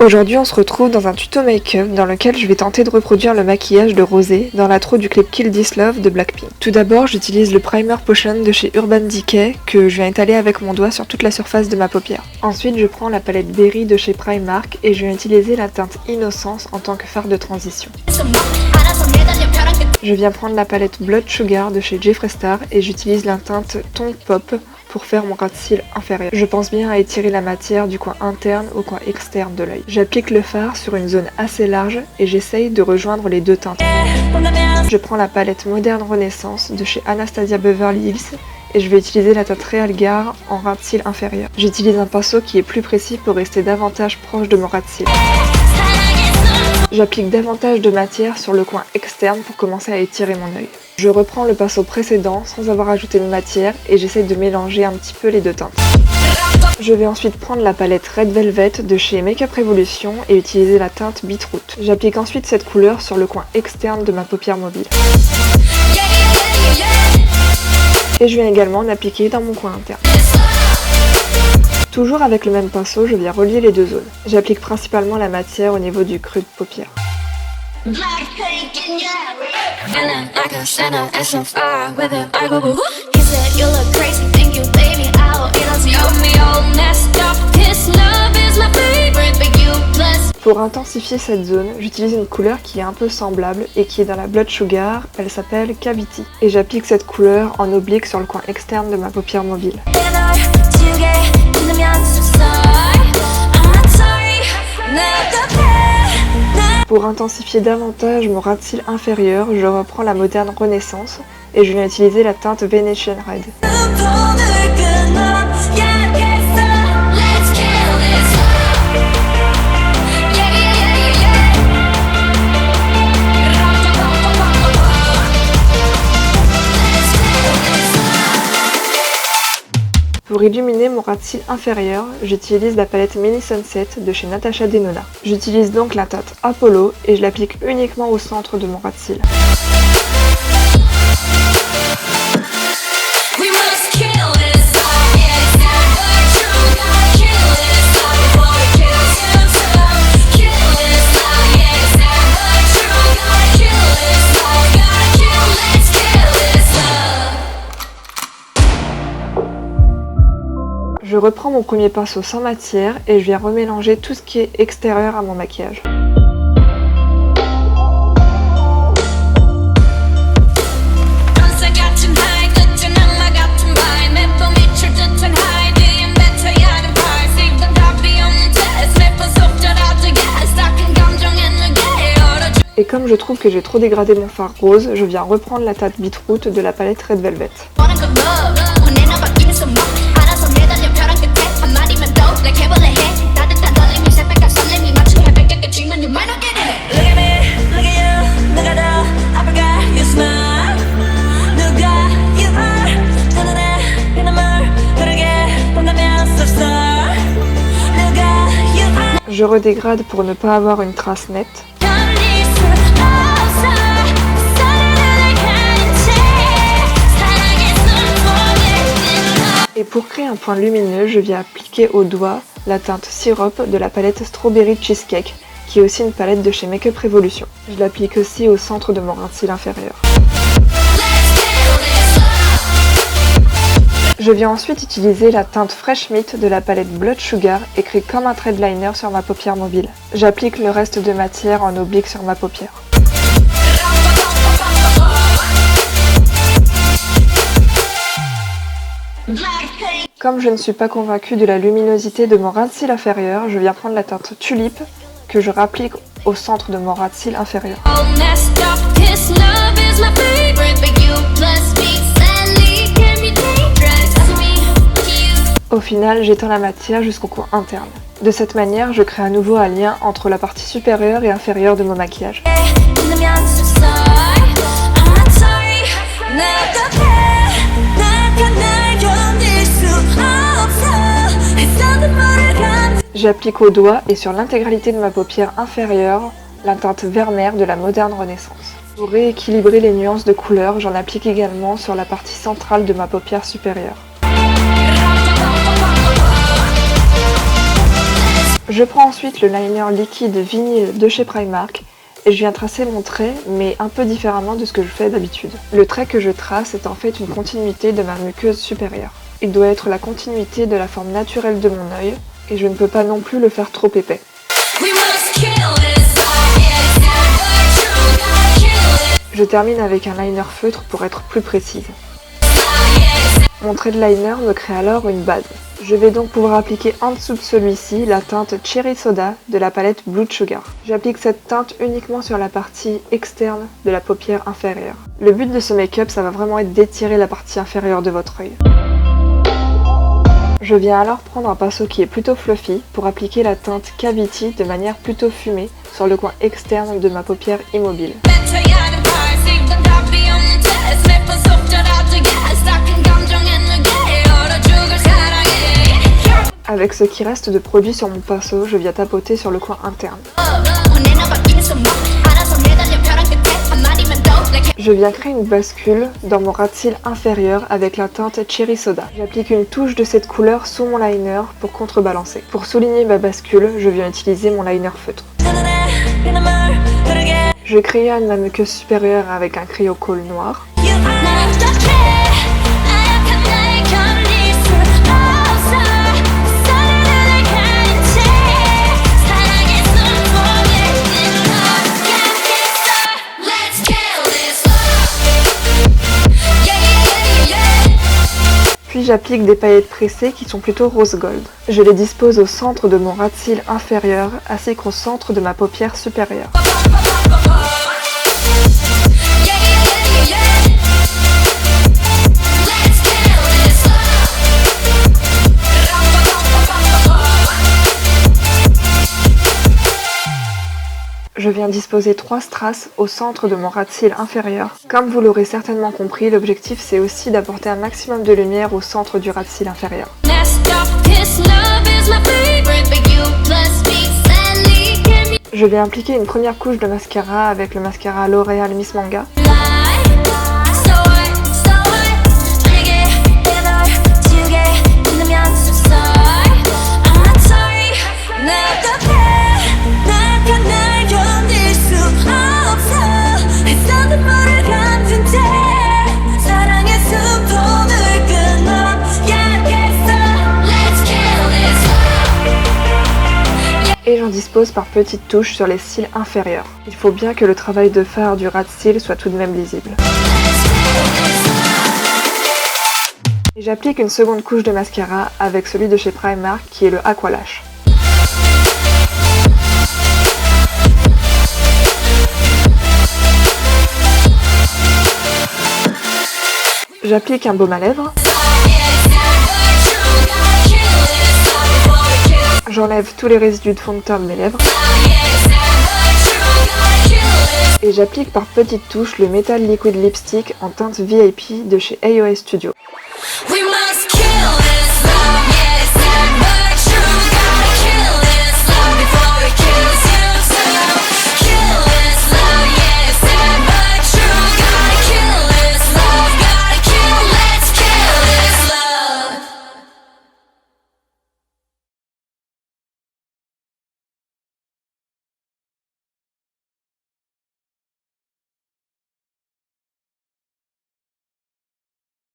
Aujourd'hui on se retrouve dans un tuto make-up dans lequel je vais tenter de reproduire le maquillage de Rosé dans l'intro du clip Kill This Love de Blackpink. Tout d'abord j'utilise le Primer Potion de chez Urban Decay que je viens étaler avec mon doigt sur toute la surface de ma paupière. Ensuite je prends la palette Berry de chez Primark et je viens utiliser la teinte Innocence en tant que fard de transition. Je viens prendre la palette Blood Sugar de chez Jeffree Star et j'utilise la teinte Ton Pop pour faire mon ras de cils inférieur. Je pense bien à étirer la matière du coin interne au coin externe de l'œil. J'applique le fard sur une zone assez large et j'essaye de rejoindre les deux teintes. Je prends la palette Modern Renaissance de chez Anastasia Beverly Hills et je vais utiliser la teinte Real Gar en ras de cils inférieur. J'utilise un pinceau qui est plus précis pour rester davantage proche de mon ras de cils. J'applique davantage de matière sur le coin externe pour commencer à étirer mon œil. Je reprends le pinceau précédent sans avoir ajouté de matière et j'essaie de mélanger un petit peu les deux teintes. Je vais ensuite prendre la palette Red Velvet de chez Makeup Revolution et utiliser la teinte Beetroot. J'applique ensuite cette couleur sur le coin externe de ma paupière mobile. Et je viens également en appliquer dans mon coin interne. Toujours avec le même pinceau, je viens relier les deux zones. J'applique principalement la matière au niveau du creux de paupière. Pour intensifier cette zone, j'utilise une couleur qui est un peu semblable et qui est dans la Blood Sugar, elle s'appelle Cavity. Et j'applique cette couleur en oblique sur le coin externe de ma paupière mobile. Pour intensifier davantage mon ras de cils inférieur, je reprends la Modern Renaissance et je viens utiliser la teinte Venetian Red. Pour illuminer mon ras de cils inférieur, j'utilise la palette Mini Sunset de chez Natasha Denona. J'utilise donc la teinte Apollo et je l'applique uniquement au centre de mon ras de cils. Je reprends mon premier pinceau sans matière et je viens remélanger tout ce qui est extérieur à mon maquillage. Et comme je trouve que j'ai trop dégradé mon fard rose, je viens reprendre la teinte Beetroot de la palette Red Velvet. Je redégrade pour ne pas avoir une trace nette. Et pour créer un point lumineux, je viens appliquer au doigt la teinte Syrup de la palette Strawberry Cheesecake, qui est aussi une palette de chez Makeup Revolution. Je l'applique aussi au centre de mon ras de cils inférieur. Je viens ensuite utiliser la teinte Fresh Meat de la palette Blood Sugar et créer comme un trait de liner sur ma paupière mobile. J'applique le reste de matière en oblique sur ma paupière. Comme je ne suis pas convaincue de la luminosité de mon ras de cils inférieur, je viens prendre la teinte Tulip que je rapplique au centre de mon ras de cils inférieur. Au final, j'étends la matière jusqu'au coin interne. De cette manière, je crée à nouveau un lien entre la partie supérieure et inférieure de mon maquillage. J'applique au doigt et sur l'intégralité de ma paupière inférieure la teinte Vermeer de la Modern Renaissance. Pour rééquilibrer les nuances de couleurs, j'en applique également sur la partie centrale de ma paupière supérieure. Je prends ensuite le liner liquide vinyle de chez Primark et je viens tracer mon trait, mais un peu différemment de ce que je fais d'habitude. Le trait que je trace est en fait une continuité de ma muqueuse supérieure. Il doit être la continuité de la forme naturelle de mon œil, et je ne peux pas non plus le faire trop épais. Je termine avec un liner feutre pour être plus précise. Mon trait de liner me crée alors une base. Je vais donc pouvoir appliquer en dessous de celui-ci la teinte Cherry Soda de la palette Blood Sugar. J'applique cette teinte uniquement sur la partie externe de la paupière inférieure. Le but de ce make-up, ça va vraiment être d'étirer la partie inférieure de votre œil. Je viens alors prendre un pinceau qui est plutôt fluffy pour appliquer la teinte Cavity de manière plutôt fumée sur le coin externe de ma paupière immobile. Avec ce qui reste de produit sur mon pinceau, je viens tapoter sur le coin interne. Je viens créer une bascule dans mon ras de cils inférieur avec la teinte Cherry Soda. J'applique une touche de cette couleur sous mon liner pour contrebalancer. Pour souligner ma bascule, je viens utiliser mon liner feutre. Je crayonne ma muqueuse supérieure avec un crayon colle noir. Puis j'applique des paillettes pressées qui sont plutôt rose gold. Je les dispose au centre de mon ras de cils inférieur ainsi qu'au centre de ma paupière supérieure. Je viens disposer 3 strass au centre de mon ras de cils inférieur. Comme vous l'aurez certainement compris, l'objectif c'est aussi d'apporter un maximum de lumière au centre du ras de cils inférieur. Je vais appliquer une première couche de mascara avec le mascara L'Oréal Miss Manga. Et j'en dispose par petites touches sur les cils inférieurs. Il faut bien que le travail de fard du ras de cils soit tout de même lisible. Et j'applique une seconde couche de mascara avec celui de chez Primark qui est le Aqualash. J'applique un baume à lèvres. J'enlève tous les résidus de fond de teint de mes lèvres. Et j'applique par petites touches le Metal Liquid Lipstick en teinte VIP de chez AOA Studio.